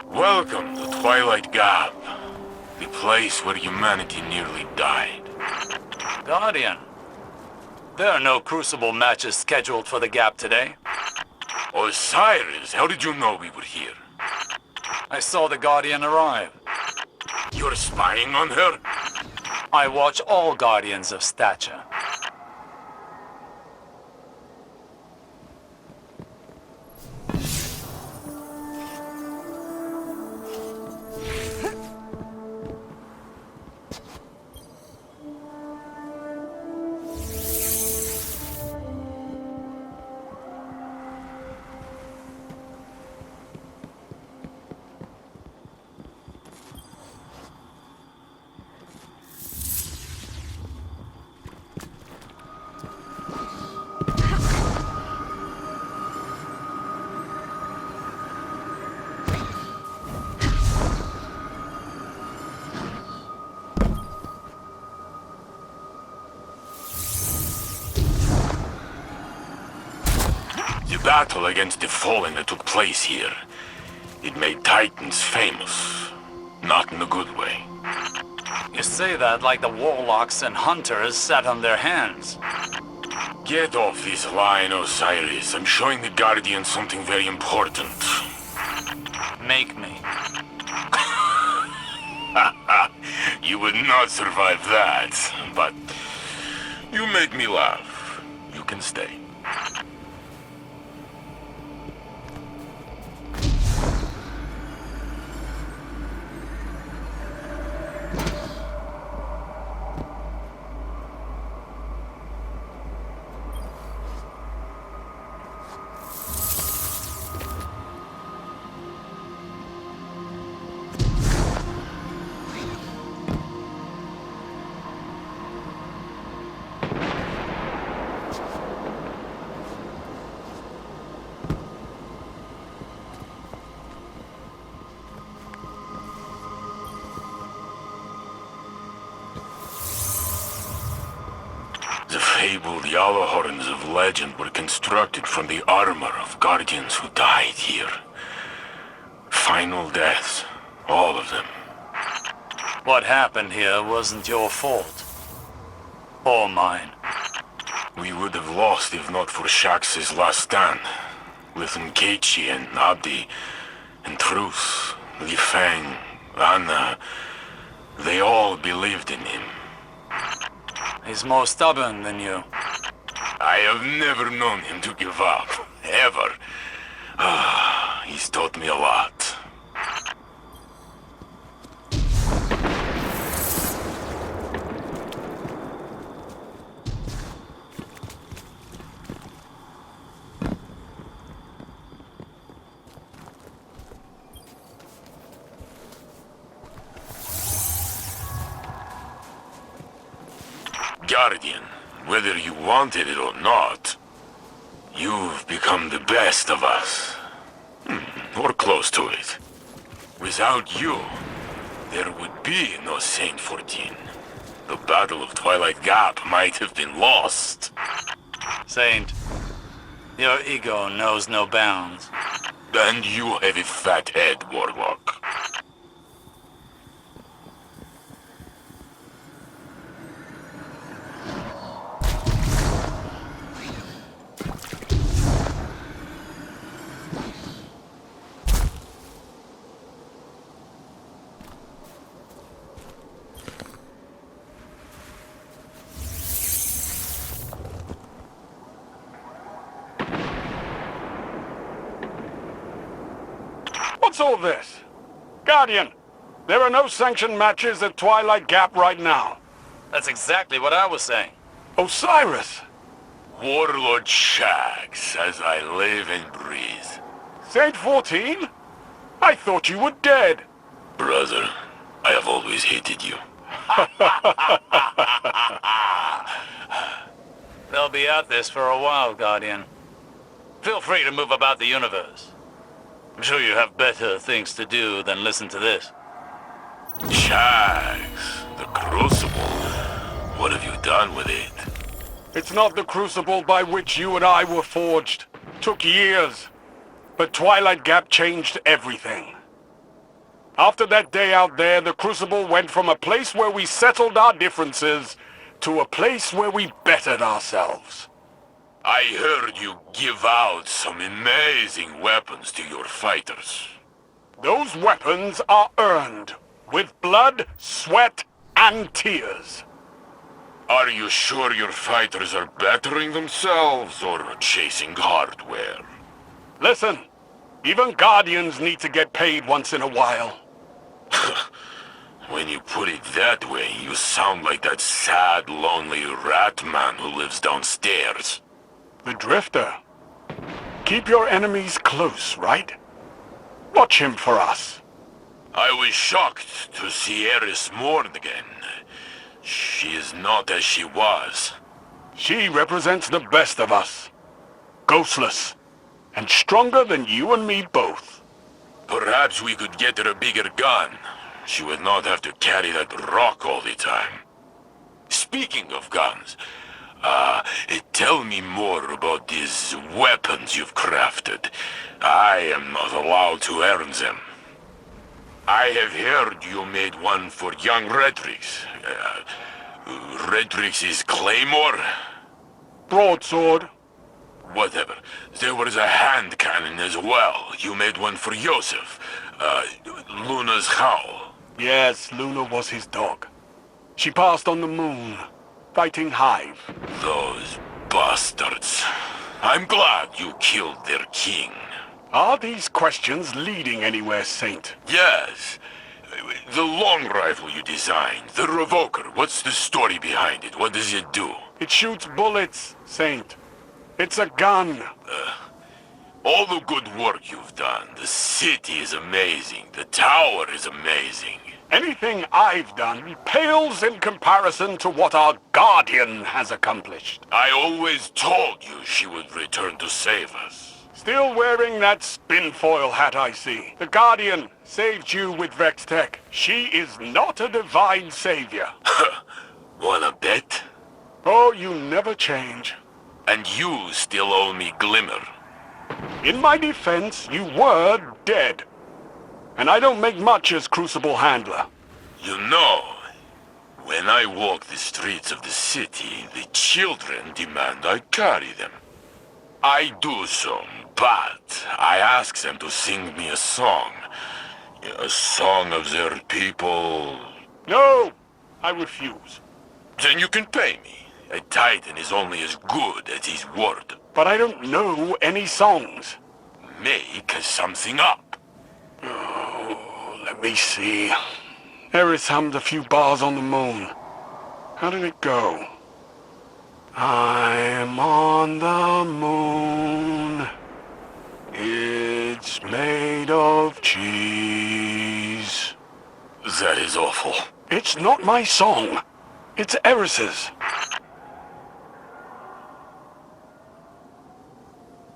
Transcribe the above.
Welcome to Twilight Gap, the place where humanity nearly died. Guardian, there are no Crucible matches scheduled for the Gap today. Osiris, how did you know we were here? I saw the Guardian arrive. You're spying on her? I watch all Guardians of stature. The battle against the Fallen that took place here, it made Titans famous. Not in a good way. You say that like the warlocks and hunters sat on their hands. Get off this line, Osiris. I'm showing the Guardian something very important. Make me. You would not survive that, but you make me laugh. You can stay. The fabled yellow horns of legend were constructed from the armor of guardians who died here. Final deaths, all of them. What happened here wasn't your fault. Or mine. We would have lost if not for Shaxx's last stand. With Nkechi and Abdi, and Truth, Li Feng, Anna, they all believed in him. He's more stubborn than you. I have never known him to give up, ever. He's taught me a lot. Guardian, whether you wanted it or not, you've become the best of us. Or close to it. Without you, there would be no Saint 14. The Battle of Twilight Gap might have been lost. Saint, your ego knows no bounds. And you have a fat head, Warlock. What's all this? Guardian, there are no sanctioned matches at Twilight Gap right now. That's exactly what I was saying. Osiris! Warlord Shaxx, as I live and breathe. Saint 14? I thought you were dead. Brother, I have always hated you. They'll be at this for a while, Guardian. Feel free to move about the universe. I'm sure you have better things to do than listen to this. Shaxx, the Crucible. What have you done with it? It's not the crucible by which you and I were forged. Took years. But Twilight Gap changed everything. After that day out there, the Crucible went from a place where we settled our differences to a place where we bettered ourselves. I heard you give out some amazing weapons to your fighters. Those weapons are earned with blood, sweat, and tears. Are you sure your fighters are bettering themselves or chasing hardware? Listen, even Guardians need to get paid once in a while. When you put it that way, you sound like that sad, lonely rat man who lives downstairs. The Drifter. Keep your enemies close, right? Watch him for us. I was shocked to see Eris mourn again. She is not as she was. She represents the best of us. Ghostless. And stronger than you and me both. Perhaps we could get her a bigger gun. She would not have to carry that rock all the time. Speaking of guns, tell me more about these weapons you've crafted. I am not allowed to earn them. I have heard you made one for young Redrix. Redrix's claymore? Broadsword. Whatever. There was a hand cannon as well. You made one for Yosef. Luna's howl. Yes, Luna was his dog. She passed on the moon, fighting Hive. Those bastards. I'm glad you killed their king. Are these questions leading anywhere, Saint? Yes. The long rifle you designed, the revoker, what's the story behind it? What does it do? It shoots bullets, Saint. It's a gun. All the good work you've done. The city is amazing. The tower is amazing. Anything I've done pales in comparison to what our Guardian has accomplished. I always told you she would return to save us. Still wearing that spinfoil hat, I see. The Guardian saved you with Vex Tech. She is not a divine savior. Wanna bet? Oh, you never change. And you still owe me Glimmer. In my defense, you were dead. And I don't make much as Crucible Handler. You know, when I walk the streets of the city, the children demand I carry them. I do so, but I ask them to sing me a song. A song of their people. No, I refuse. Then you can pay me. A Titan is only as good as his word. But I don't know any songs. Make something up. Oh, let me see. Eris hummed a few bars on the moon. How did it go? I'm on the moon. It's made of cheese. That is awful. It's not my song. It's Eris's.